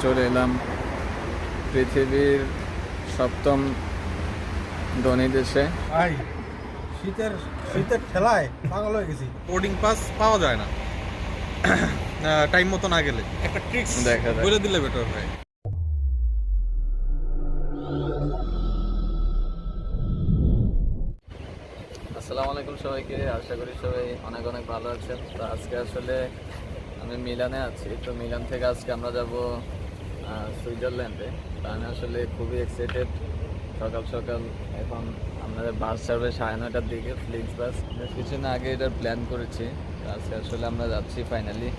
চলে এলাম পৃথিবীর সপ্তম ধনী দেশে। ভাই শীতের শীতের ঠেলায় পাগল হয়ে গেছি। বোর্ডিং পাস পাওয়া যায় না টাইম মতো না গেলে। একটা ট্রিক্স দেখা যাক। বলে দিলে বেটার হয়। আসসালামু আলাইকুম সবাইকে, আশা করি সবাই অনেক অনেক ভালো আছেন। তো আজকে আসলে আমি মিলানে আছি। তো মিলান থেকে আজকে আমরা যাব সুইজারল্যান্ডে। তো আমি আসলে খুবই এক্সাইটেড। সকাল সকাল এখন আমাদের বাস ছাড়বে 9:30টার দিকে, ফ্লিক্স বাস। বেশ কিছুদিন আগে এটার প্ল্যান করেছি। তো আজকে আসলে আমরা যাচ্ছি ফাইনালি।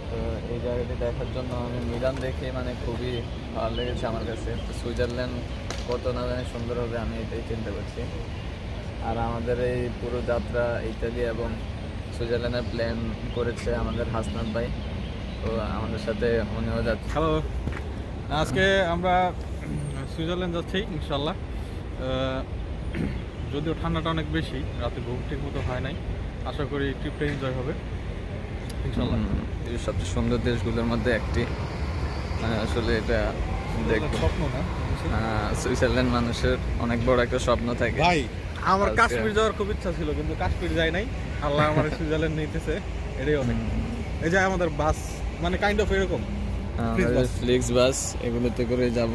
তো এই জায়গাটি দেখার জন্য আমি মিলান দেখে মানে খুবই ভালো লেগেছে আমার কাছে। তো সুইজারল্যান্ড কত না জানি সুন্দর হবে, আমি এটাই চিন্তা করছি। আর আমাদের এই পুরো যাত্রা ইতালি এবং সুইজারল্যান্ডের প্ল্যান করেছে আমাদের হাসনাত ভাই। তো আমাদের সাথে উনিও যাচ্ছে। হ্যালো, আজকে আমরা সুইজারল্যান্ড যাচ্ছি ইনশাল্লাহ। যদিও ঠান্ডাটা অনেক বেশি, রাতে ঘুম ঠিক মতো হয় নাই। আশা করি ট্রিপটা এনজয় হবে ইনশাল্লাহ। এই সবচেয়ে সুন্দর দেশগুলোর মধ্যে একটি, মানে আসলে এটা দেখবো। স্বপ্ন না সুইজারল্যান্ড মানুষের অনেক বড় একটা স্বপ্ন থাকে। ভাই, আমার আজকে- কাশ্মীর যাওয়ার খুব ইচ্ছা ছিল, কিন্তু কাশ্মীর যাই নাই। আল্লাহ আমার সুইজারল্যান্ড নিতেছে, এটাই অনেক। এই যে আমাদের বাস মানে কাইন্ড অফ এরকম ফ্লিক্স বাস এগুলোতে করে যাব।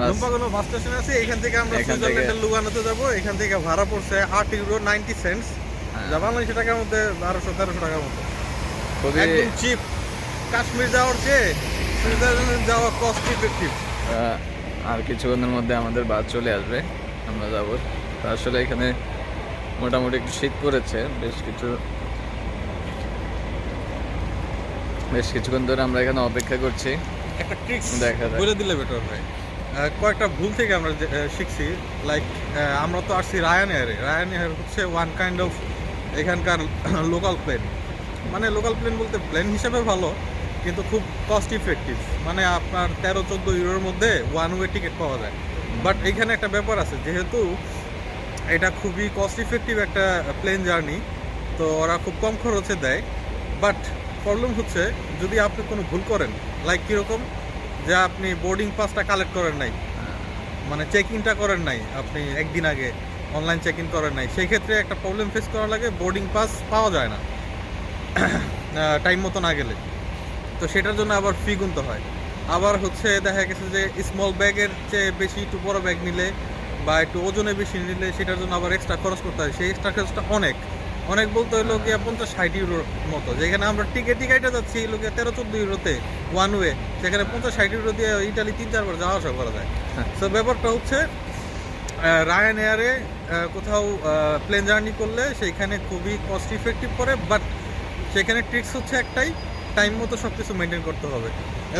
ধুমপাগুলো বাস স্টেশন আছে, এখান থেকে আমরা এখান থেকে- সুইজারল্যান্ডের লুগানোতে যাব। এখান থেকে ভাড়া পড়ছে €8.90, যা বাংলাদেশি টাকার মধ্যে 1200-1300 টাকার মতো। খুবই একদম চিপ। কাশ্মীর যাওয়ার চেয়ে সুইজারল্যান্ড যাওয়া কস্ট ইফেক্টিভ। আর কিছুক্ষণের মধ্যে আমাদের বাস চলে আসবে, আমরা যাব। তো আসলে এখানে মোটামুটি একটু শীত পড়েছে, বেশ কিছুক্ষণ ধরে আমরা এখানে অপেক্ষা করছি। একটা ট্রিক্স দেখা যাক। বলে দিলে বেটার হয়। কয়েকটা ভুল থেকে আমরা শিখছি। লাইক আমরা তো আসছি রায়ানএয়ারে। রায়ানএয়ার হচ্ছে ওয়ান কাইন্ড অফ এখানকার লোকাল প্লেন। মানে লোকাল প্লেন বলতে প্লেন হিসাবে ভালো, কিন্তু খুব কস্ট ইফেক্টিভ। মানে আপনার 13-14 ইউরোর মধ্যে ওয়ান ওয়ে টিকিট পাওয়া যায়। বাট এখানে একটা ব্যাপার আছে, যেহেতু এটা খুবই কস্ট ইফেক্টিভ একটা প্লেন জার্নি, তো ওরা খুব কম খরচে দেয়। বাট প্রবলেম হচ্ছে যদি আপনি কোনো ভুল করেন, লাইক কীরকম, যে আপনি বোর্ডিং পাসটা কালেক্ট করেন নাই, মানে চেক ইনটা করেন নাই, আপনি একদিন আগে অনলাইন চেক ইন করেন নাই, সেই ক্ষেত্রে একটা প্রবলেম ফেস করা লাগে। বোর্ডিং পাস পাওয়া যায় না টাইম মতো না গেলে। তো সেটার জন্য আবার ফি গুনতে হয়। আবার হচ্ছে দেখা গেছে যে স্মল ব্যাগের চেয়ে বেশি একটু বড় ব্যাগ নিলে বা একটু ওজনে বেশি নিলে সেটার জন্য আবার এক্সট্রা খরচ করতে হয়। সেই এক্সট্রা খরচটা অনেক অনেক বলতে হলো গিয়ে 50-60 ইউরোর মতো। যেখানে আমরা টিকিটটা যাচ্ছি লোকে 13-14 ইউরোতে ওয়ান ওয়ে, সেখানে 50-60 ইউরো দিয়ে ইটালি 3-4 বার যাওয়া আসা করা যায়। তো ব্যাপারটা হচ্ছে রায়ান এয়ারে কোথাও প্লেন জার্নি করলে সেইখানে খুবই কস্ট ইফেক্টিভ পড়ে। বাট সেখানে ট্রিক্স হচ্ছে একটাই, টাইম মতো সব কিছু মেনটেন করতে হবে।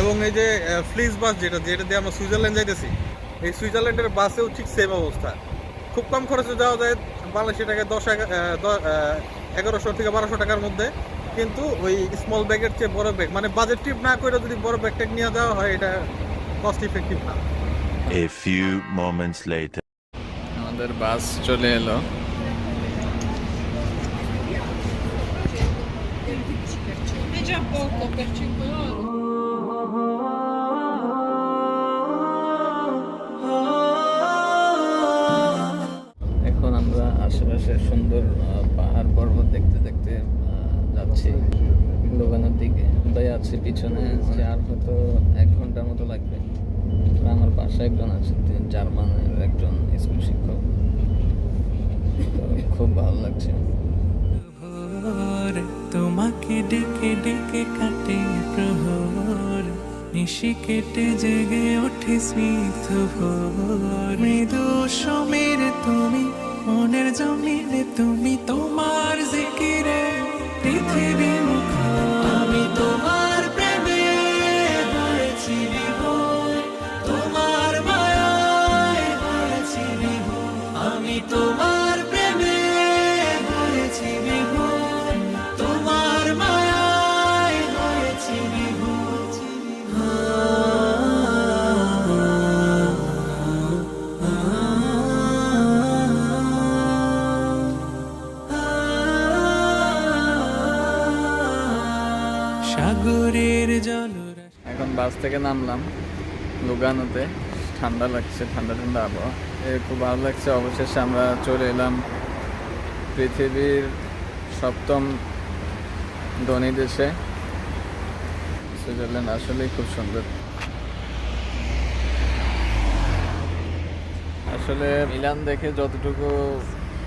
এবং এই যে ফ্লিক্স বাস যেটা দিয়ে আমরা সুইজারল্যান্ড যাইতেছি, এই সুইজারল্যান্ডের বাসেও ঠিক সেম অবস্থা। খুব কম খরচে যাওয়া যায়, বাংলাদেশি টাকায় 1100 থেকে 1200 টাকার মধ্যে। কিন্তু ওই স্মল ব্যাগের চেয়ে বড় ব্যাগ, মানে বাজেট ট্রিপ না করে যদি বড় ব্যাগ ট্যাগ নিয়ে যাওয়া হয়, এটা কস্ট ইফেক্টিভ না। A few moments later. আমাদের বাস চলে এলো। È già poco per 5 ore. এখন আমরা আশেপাশে সুন্দর পাহাড় পর্বত দেখতে দেখতে যাচ্ছি লোগানোর দিকে। ভাই আছে পিছনে, যে আর হয়তো 1 ঘন্টার মতো লাগবে। আর আমার পাশে একজন আছে, তিনি জার্মানের একজন স্কুল শিক্ষক। তো খুব ভালো লাগছে। তোমাকে ডেকে ডেকে কাটে প্রহর, নিশি কেটে জেগে ওঠে স্নিগ্ধ ভোর। মৃদু সমীর তুমি, মনের জমিনে তুমি, তোমার জিকিরে পৃথিবী মুখর। আমি তোমার প্রেমে হয়েছি বিভোর, তোমার মায়ায় হয়েছি বিভোর। আমি তোমার প্রেমে হয়েছি বিভোর, তোমার মায়ায় হয়েছি বিভোর। বাস থেকে নামলাম লুগানোতে, ঠান্ডা লাগছে, ঠান্ডা ঠান্ডা আবহাওয়া, খুব ভালো লাগছে। অবশেষে আমরা চলে এলাম পৃথিবীর 7ম ধনী দেশে, সুইজারল্যান্ড। আসলেই খুব সুন্দর। আসলে মিলান দেখে যতটুকু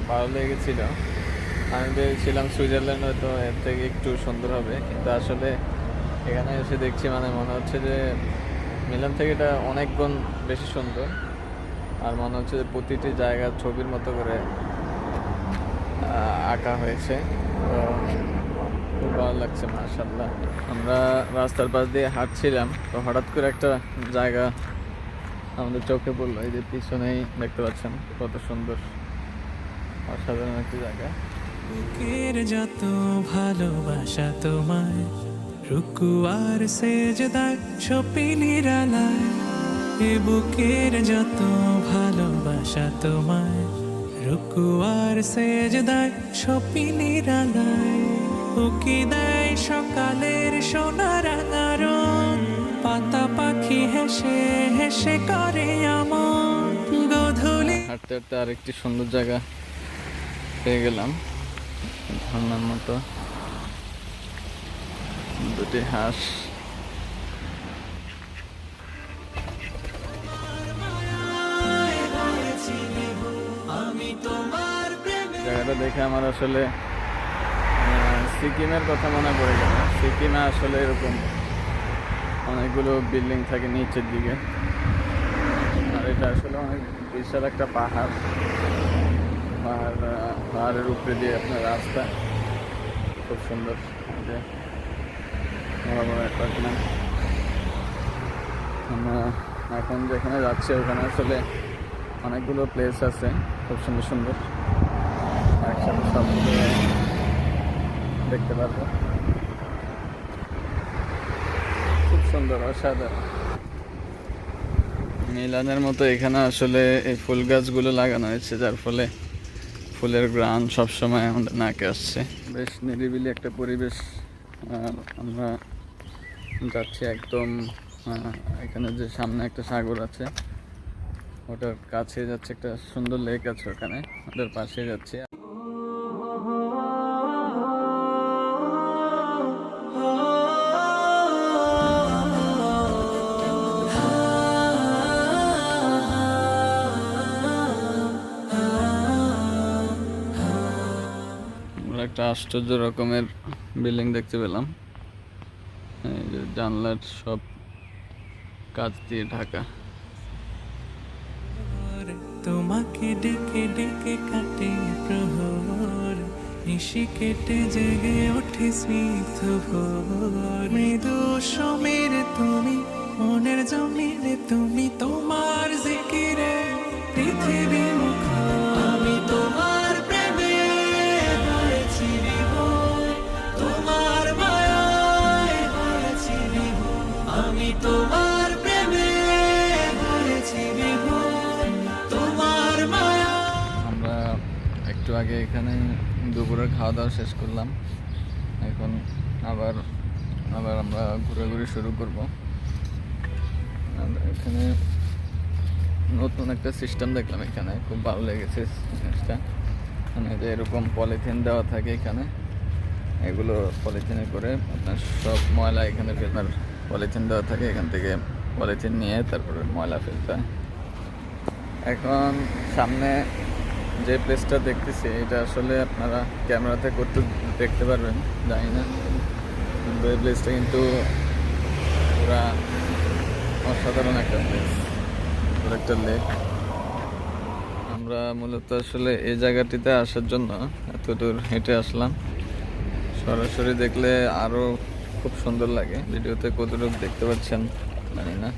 ভালো লেগেছিল, আমি ভেবেছিলাম সুইজারল্যান্ড হয়তো এর থেকে একটু সুন্দর হবে, কিন্তু আসলে এখানে এসে দেখছি মানে মনে হচ্ছে যে মিলান থেকে এটা অনেক গুণ বেশি সুন্দর। আর মনে হচ্ছে যে প্রতিটি জায়গা ছবির মতো করে আঁকা হয়েছে। তো খুব ভালো লাগছে, মাশাআল্লাহ। আমরা রাস্তার পাশ দিয়ে হাঁটছিলাম, তো হঠাৎ করে একটা জায়গা আমাদের চোখে পড়লো। এই যে পিছনেই দেখতে পাচ্ছেন কত সুন্দর, অসাধারণ একটি জায়গা। বুকের যত ভালোবাসা তোমায়, রুকু আর সেজদায় ছপি নিরালায়। এ বুকের যত ভালোবাসা তোমায়, রুকু আর সেজদায় ছপি নিরালায়। উকি দেয় সকালের সোনা রাঙারণ, পাতা পাখি হেসে হেসে করে আমার গধূলি। হাঁটতে হাঁটতে আরেকটি সুন্দর জায়গা পেয়ে গেলাম, ঝর্ণার মতো দুটি হাঁস। জায়গাটা দেখে আমার আসলে সিকিমের কথা মনে পড়ে গেল। সিকিমে আসলে এরকম অনেকগুলো বিল্ডিং থাকে নিচের দিকে, আর এটা আসলে অনেক বিশাল একটা পাহাড়। পাহাড়ের উপরে দিয়ে আপনার রাস্তা, খুব সুন্দর। অ্যাপার্টমেন্ট। আমরা এখন যেখানে যাচ্ছি ওখানে আসলে অনেকগুলো প্লেস আছে, খুব সুন্দর সুন্দর, একসাথে সবগুলো দেখতে পারবো। খুব সুন্দর, অসাধারণ। মিলানের মতো এখানে আসলে এই ফুল গাছগুলো লাগানো হয়েছে, যার ফলে ফুলের গ্রান সবসময় আমাদের নাকে আসছে। বেশ নিরিবিলি একটা পরিবেশ। আমরা যাচ্ছি একদম এখানে যে সামনে একটা সাগর আছে, ওটার কাছে যাচ্ছে, একটা সুন্দর লেক আছে ওখানে, ওটার পাশে যাচ্ছি। একটা আশ্চর্য রকমের বিল্ডিং দেখতে পেলাম, এই যে জানলার সব কাঁচ দিয়ে ঢাকা। তোমাকে ডেকে ডেকে কাটে প্রহর, নিশি কেটে জেগে ওঠে স্নিগ্ধ ভোর। মৃদু সমীর তুমি, মনের জমিনে তুমি, তোমার জিকিরে পৃথিবী মুখর। আমি তোমার প্রেমে হয়েছি বিভোর, তোমার মায়ায় হয়েছি বিভোর। আমি তোমার প্রেমে হয়েছি বিভোর, তোমার মায়া। আমরা একটু আগে এখানে দুপুরের খাওয়া দাওয়া শেষ করলাম, এখন আবার আমরা ঘোরাঘুরি শুরু করব। এখানে নতুন একটা সিস্টেম দেখলাম, এখানে খুব ভালো লেগেছে জিনিসটা। মানে যে এরকম পলিথিন দেওয়া থাকে এখানে, এগুলো পলিথিনে করে আপনার সব ময়লা এখানে ফেলার পলিথিন দেওয়া থাকে, এখান থেকে পলিথিন নিয়ে তারপরে ময়লা ফেলতে হয়। এখন সামনে যে প্লেসটা দেখতেছি, এটা আসলে আপনারা ক্যামেরাতে করতে দেখতে পারবেন জানি না, কিন্তু এই প্লেসটা কিন্তু পুরা অসাধারণ একটা প্লেস, একটা লেক। আমরা মূলত আসলে এই জায়গাটিতে আসার জন্য এত দূর হেঁটে আসলাম। সরাসরি দেখলে আরও খুব সুন্দর লাগে, ভিডিওতে কতটুকু দেখতে পাচ্ছেন জানি না।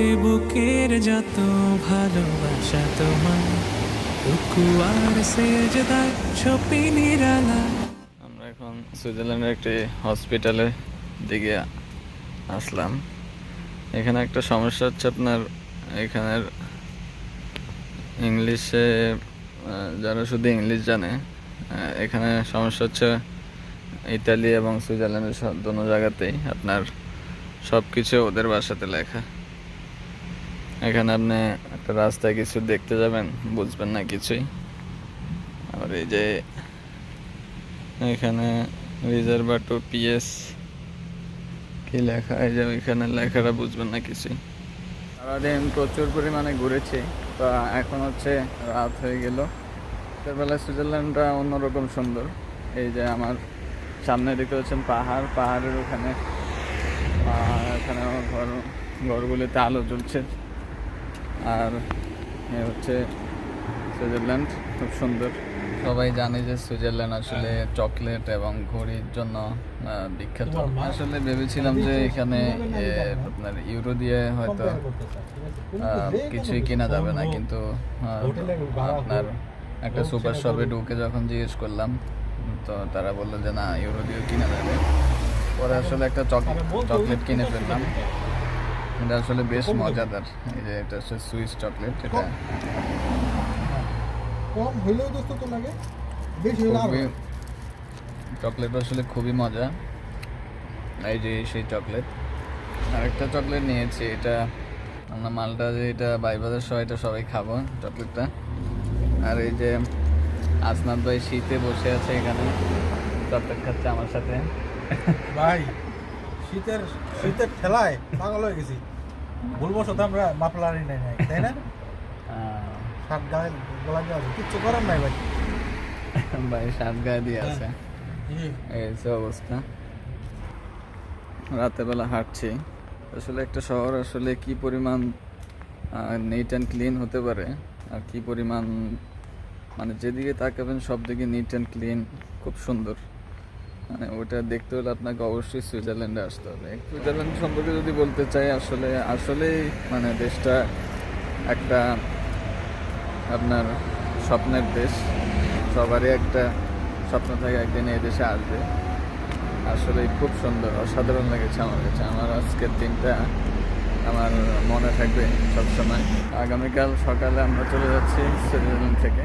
এ বুকের যত ভালোবাসা তোমার, রুকু আর সেজদায় ছপি নিরালায়। আমরা এখন সুইজারল্যান্ডের একটি হসপিটালের দিকে আসলাম। এখানে একটা সমস্যা হচ্ছে আপনার এখানের ইংলিশে যারা শুধু ইংলিশ জানে, এখানে সমস্যা হচ্ছে ইতালি এবং সুইজারল্যান্ডের দোনো জায়গাতেই আপনার সব কিছু ওদের ভাষাতে লেখা। এখানে আপনি একটা রাস্তায় কিছু দেখতে যাবেন, বুঝবেন না কিছুই। আর এই যে এখানে রিজার্ভাটো পিএস কি লেখা, এই যে এখানে লেখাটা বুঝবেন না কিছুই। সারাদিন প্রচুর পরিমাণে ঘুরেছি, তো এখন হচ্ছে রাত হয়ে গেল। রাতেরবেলায় সুইজারল্যান্ডটা অন্যরকম সুন্দর। এই যে আমার সামনে দেখতে পাচ্ছেন পাহাড়, পাহাড়ের ওখানে এখানে ঘরগুলিতে আলো জ্বলছে। আর এ হচ্ছে সুইজারল্যান্ড, খুব সুন্দর। সবাই জানে যে সুইজারল্যান্ড আসলে চকলেট এবং ঘড়ির জন্য বিখ্যাত। আসলে ভেবেছিলাম যে এখানে আপনার ইউরো দিয়ে হয়তো কিছুই কেনা যাবে না, কিন্তু আপনার একটা সুপার শপে ঢুকে যখন জিজ্ঞেস করলাম, তো তারা বললো যে না, ইউরো দিয়েও কিনা যাবে। পরে আসলে একটা চকলেট কিনে ফেললাম। এটা আসলে বেশ মজাদার। এই যে এটা হচ্ছে সুইস চকলেট। এটা কম হইলেও দোস্ত তো লাগে, বেশি হইলে আরো। চকলেট আসলে খুবই মজা। এই যে সেই চকলেট। আরেকটা চকলেট নিয়েছি, এটা আমরা মালটা যে এটা বাইবাজার সহ এটা সবাই খাবো চকলেটটা। আর এই যে আসনাদ ভাই শীতে বসে আছে এখানে, চকলেট খাচ্ছে আমার সাথে। ভাই শীতের শীতের ঠেলায় পাগল হয়ে গেছি। ভুলবশত আমরা মাফলারই নাই, তাই না? শার্ট গায়ে গলা দিয়ে আছে, কিচ্ছু করার নাই ভাই। ভাই শার্ট গায়ে দিয়ে আছে, এই যে অবস্থা। রাতের বেলা হাঁটছি। আসলে একটা শহর আসলে কি পরিমাণ নিট অ্যান্ড ক্লিন হতে পারে, আর কি পরিমাণ মানে যেদিকে তাকাবেন সব দিকে নিট অ্যান্ড ক্লিন, খুব সুন্দর। মানে ওটা দেখতে হলে আপনাকে অবশ্যই সুইজারল্যান্ডে আসতে হবে। সুইজারল্যান্ড সম্পর্কে যদি বলতে চাই, আসলেই মানে দেশটা একটা আপনার স্বপ্নের দেশ। সবারই একটা স্বপ্ন থাকে একদিন এই দেশে আসবে। আসলে খুব সুন্দর, অসাধারণ লেগেছে আমার কাছে। আমার আজকের দিনটা আমার মনে থাকবে সবসময়। আগামীকাল সকালে আমরা চলে যাচ্ছি সুইজারল্যান্ড থেকে।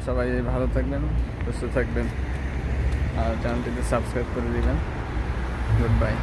সবাই ভালো থাকবেন, সুস্থ থাকবেন, আর চ্যানেলটিতে সাবস্ক্রাইব করে দিবেন। Good bye.